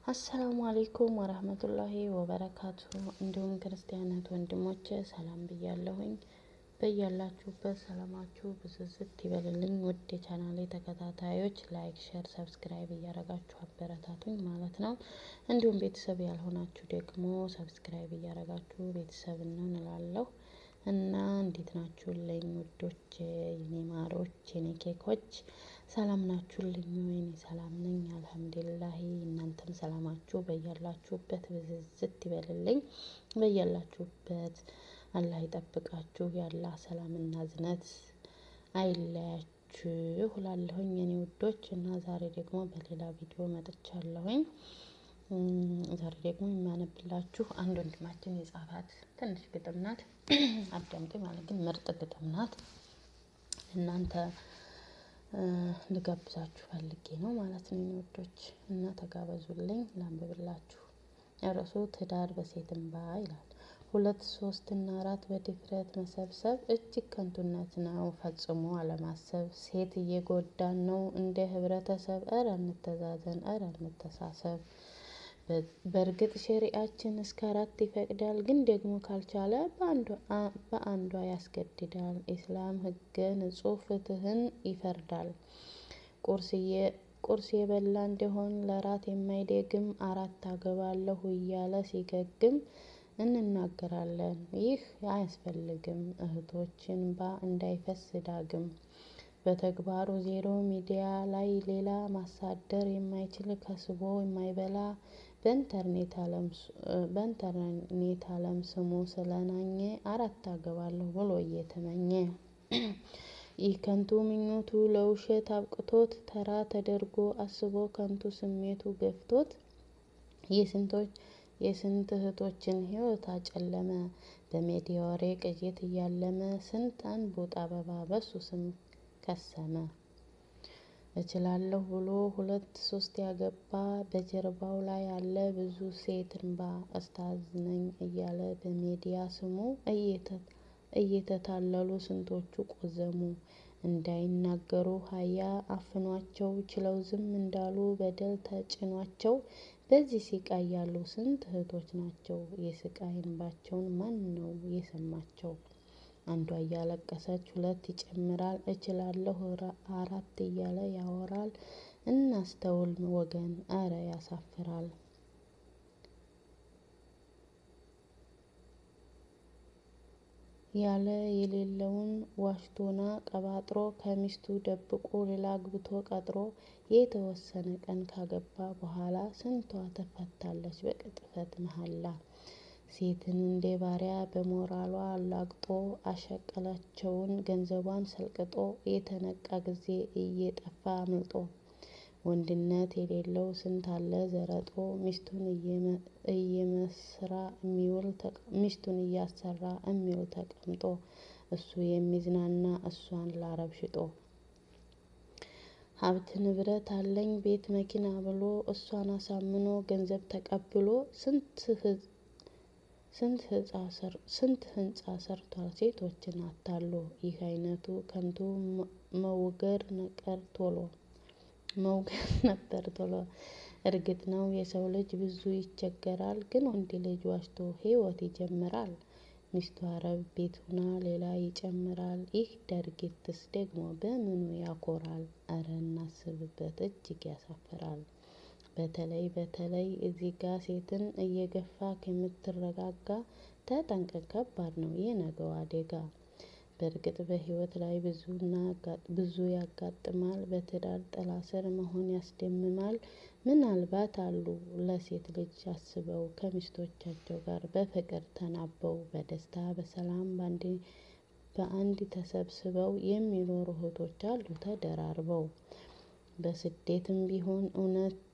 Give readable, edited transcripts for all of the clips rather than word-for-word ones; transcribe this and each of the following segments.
አሰላሙ አለይኩም ወራህመቱላሂ ወበረካቱ። እንዲሁም ክርስቲያናት ወንድሞቼ ሰላም ብያለሁኝ። በያላችሁበት ሰላማችሁ ብዝዝት ይበልልኝ። ውድ የቻናሌ ተከታታዮች ላይክ፣ ሼር፣ ሰብስክራይብ እያረጋችሁ አበረታቱኝ ማለት ነው። እንዲሁም ቤተሰብ ያልሆናችሁ ደግሞ ሰብስክራይብ እያረጋችሁ ቤተሰብ እንላለሁ እና እንዴት ናችሁልኝ ውዶች፣ የኔ ማሮች፣ የኔ ኬኮች ሰላም ናችሁልኝ? ወይኔ ሰላም ነኝ አልሐምዱሊላህ። እናንተም ሰላማችሁ በያላችሁበት ብዝዝት ይበልልኝ። በያላችሁበት አላህ ይጠብቃችሁ። ያላህ ሰላምና እዝነት አይለያችሁ እላለሁኝ የኔ ውዶች። እና ዛሬ ደግሞ በሌላ ቪዲዮ መጥቻለሁኝ። ዛሬ ደግሞ የሚያነብላችሁ አንድ ወንድማችን የጻፋት ትንሽ ግጥም ናት። አዳምጡ ማለት ግን ምርጥ ግጥም ናት። እናንተ ልጋብዛችሁ ፈልጌ ነው ማለት ነው ውዶች፣ እና ተጋበዙልኝ ላንብብላችሁ። ርዕሱ ትዳር በሴት እንባ ይላል። 2 3 እና 4 በድፍረት መሰብሰብ እጅግ ከንቱነት ነው ፈጽሞ አለማሰብ። ሴት እየጎዳን ነው እንደ ህብረተሰብ። እረ እንተዛዘን፣ እረ እንተሳሰብ። በእርግጥ ሸሪዓችን እስከ 4 ይፈቅዳል፣ ግን ደግሞ ካልቻለ በአንዷ ያስገድዳል። ኢስላም ህገ ንጹህ ፍትህን ይፈርዳል። ቁርስ የበላ እንደሆን ለራት የማይደግም 4 አገባለሁ እያለ ሲገግም እንናገራለን። ይህ አያስፈልግም። እህቶችን እንባ እንዳይፈስ ዳግም። በተግባሩ ዜሮ ሚዲያ ላይ ሌላ ማሳደር የማይችል ከስቦ የማይበላ በኢንተርኔት ዓለም ስሙ ስለናኘ 4 አገባለሁ ብሎ እየተመኘ ይህ ከንቱ ምኞቱ ለውሸት አብቅቶት ተራ ተደርጎ አስቦ ከንቱ ስሜቱ ገፍቶት የስንት እህቶችን ህይወት አጨለመ። በሜዲያ ወሬ ቅዠት እያለመ ስንት አንቡጥ አበባ በሱ ስም ከሰመ። እችላለሁ ብሎ 2 3 ያገባ በጀርባው ላይ ያለ ብዙ ሴት እንባ። ኡስታዝ ነኝ እያለ በሚዲያ ስሙ እየተታለሉ ስንቶቹ ቆዘሙ። እንዳይናገሩ ሀያ አፍኗቸው ችለው ዝም እንዳሉ በደል ተጭኗቸው በዚህ ሲቃይ ያሉ ስንት እህቶች ናቸው። የስቃይ እንባቸውን ማን ነው የሰማቸው? አንዷ እያለቀሰች 2 ይጨምራል። እችላለሁ 4 እያለ ያወራል። እናስተውል ወገን፣ አረ ያሳፍራል። ያለ የሌለውን ዋሽቶና ቀባጥሮ ከሚስቱ ደብቆ ሌላ አግብቶ ቀጥሮ የተወሰነ ቀን ካገባ በኋላ ስንቷ ተፈታለች በቅጥፈት መሃላ። ሴትን እንደ ባሪያ በሞራሏ አላግጦ አሸቀላቸውን ገንዘቧን ሰልቅጦ የተነቃ ጊዜ እየጠፋ አምልጦ። ወንድነት የሌለው ስንት አለ ዘረጦ ሚስቱን እያሰራ የሚውል ተቀምጦ እሱ የሚዝናና እሷን ላረብ ሽጦ። ሀብት ንብረት አለኝ ቤት መኪና ብሎ እሷን አሳምኖ ገንዘብ ተቀብሎ ስንት ህንፃ ሰርቷል ሴቶችን አታሎ። ይህ አይነቱ ከንቱ መውገር ነበር ቶሎ። እርግጥ ነው የሰው ልጅ ብዙ ይቸገራል፣ ግን ወንድ ልጅ ዋሽቶ ህይወት ይጀምራል። ሚስቱ አረብ ቤት ሆና ሌላ ይጨምራል። ይህ ድርጊትስ ደግሞ በምኑ ያኮራል? እረ እናስብበት፣ እጅግ ያሳፍራል። በተለይ እዚህ ጋ ሴትን እየገፋ ከምትረጋጋ ተጠንቀቅ፣ ከባድ ነው የነገው አደጋ። በእርግጥ በህይወት ላይ ብዙ ያጋጥማል። በትዳር ጥላ ስር መሆን ያስደምማል። ምናልባት አሉ ለሴት ልጅ አስበው ከሚስቶቻቸው ጋር በፍቅር ተናበው በደስታ በሰላም በአንድ ተሰብስበው የሚኖሩ እህቶች አሉ ተደራርበው። በስደትም ቢሆን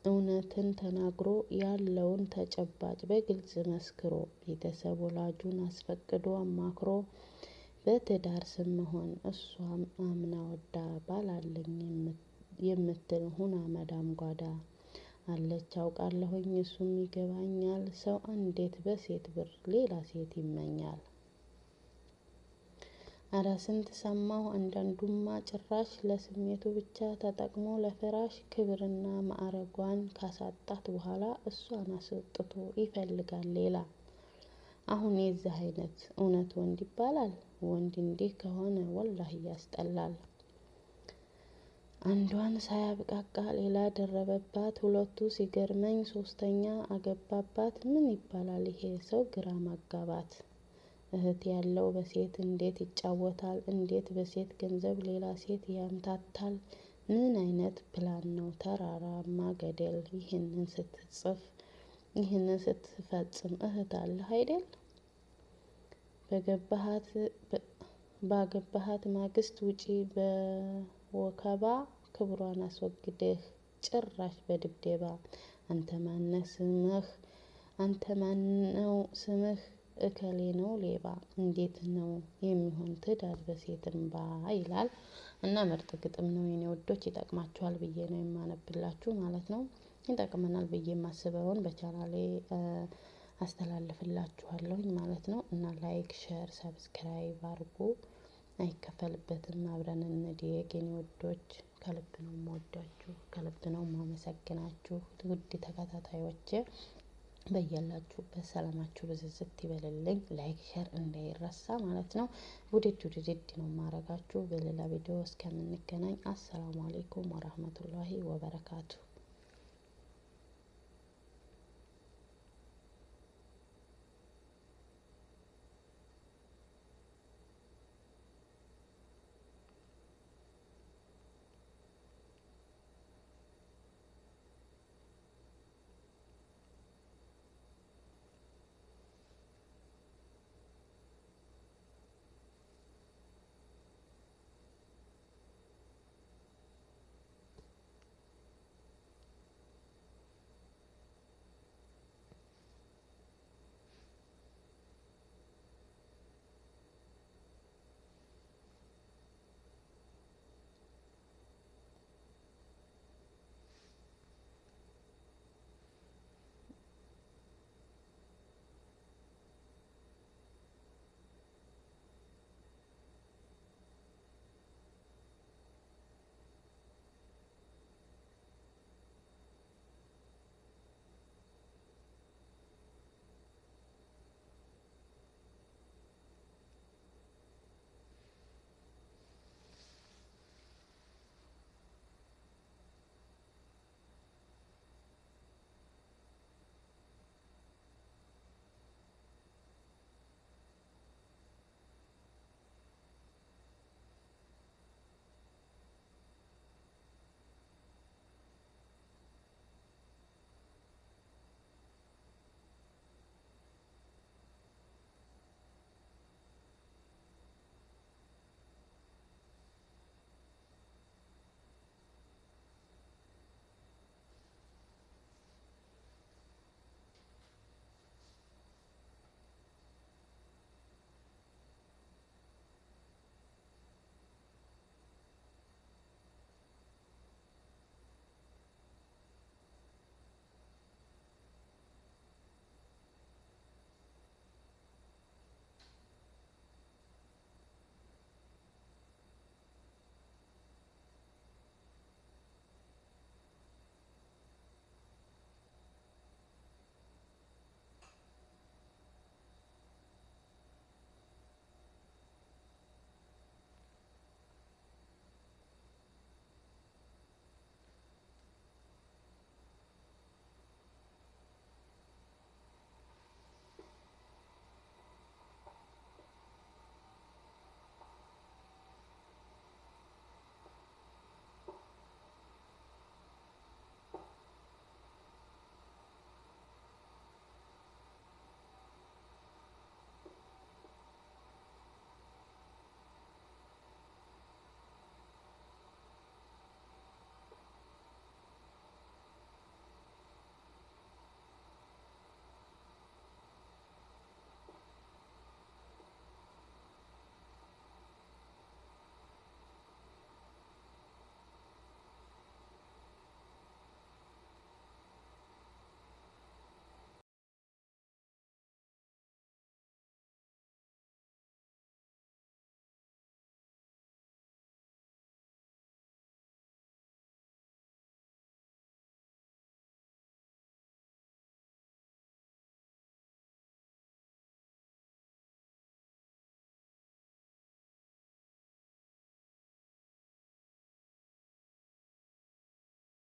እውነትን ተናግሮ ያለውን ተጨባጭ በግልጽ መስክሮ ቤተሰብ ወላጁን አስፈቅዶ አማክሮ በትዳር ስም መሆን እሷም አምና ወዳ ባላለኝ የምትል ሁና መዳም ጓዳ አለች አውቃለሁኝ እሱም ይገባኛል። ሰው እንዴት በሴት ብር ሌላ ሴት ይመኛል? እረ ስንት ሰማሁ አንዳንዱማ ጭራሽ ለስሜቱ ብቻ ተጠቅሞ ለፍራሽ ክብርና ማዕረጓን ካሳጣት በኋላ እሷን አስወጥቶ ይፈልጋል ሌላ። አሁን የዚህ አይነት እውነት ወንድ ይባላል? ወንድ እንዲህ ከሆነ ወላሂ ያስጠላል። አንዷን ሳያብቃቃ ሌላ ደረበባት፣ ሁለቱ ሲገርመኝ ሶስተኛ አገባባት። ምን ይባላል ይሄ ሰው ግራ ማጋባት። እህት ያለው በሴት እንዴት ይጫወታል? እንዴት በሴት ገንዘብ ሌላ ሴት ያምታታል? ምን አይነት ፕላን ነው? ተራራማ ገደል። ይህንን ስትፈጽም እህት አለህ አይደል? ባገባሃት ማግስት ውጪ በወከባ ክብሯን አስወግደህ ጭራሽ በድብደባ። አንተ ማነው ስምህ? እከሌ ነው ሌባ። እንዴት ነው የሚሆን ትዳር በሴት እንባ ይላል። እና ምርጥ ግጥም ነው የኔ ወዶች፣ ይጠቅማችኋል ብዬ ነው የማነብላችሁ ማለት ነው። ይጠቅመናል ብዬ የማስበውን በቻናሌ አስተላልፍላችኋለሁኝ ማለት ነው። እና ላይክ፣ ሼር፣ ሰብስክራይብ አድርጉ። አይከፈልበትም። አብረን እንደግ የኔ ወዶች። ከልብ ነው የምወዳችሁ፣ ከልብ ነው የማመሰግናችሁ ውድ ተከታታዮቼ። በያላችሁበት ሰላማችሁ ብዝዝት ይበልልኝ። ላይክ ሼር እንዳይረሳ ማለት ነው። ውድድ ነው የማረጋችሁ። በሌላ ቪዲዮ እስከምንገናኝ አሰላሙ አለይኩም ወራህመቱላሂ ወበረካቱ።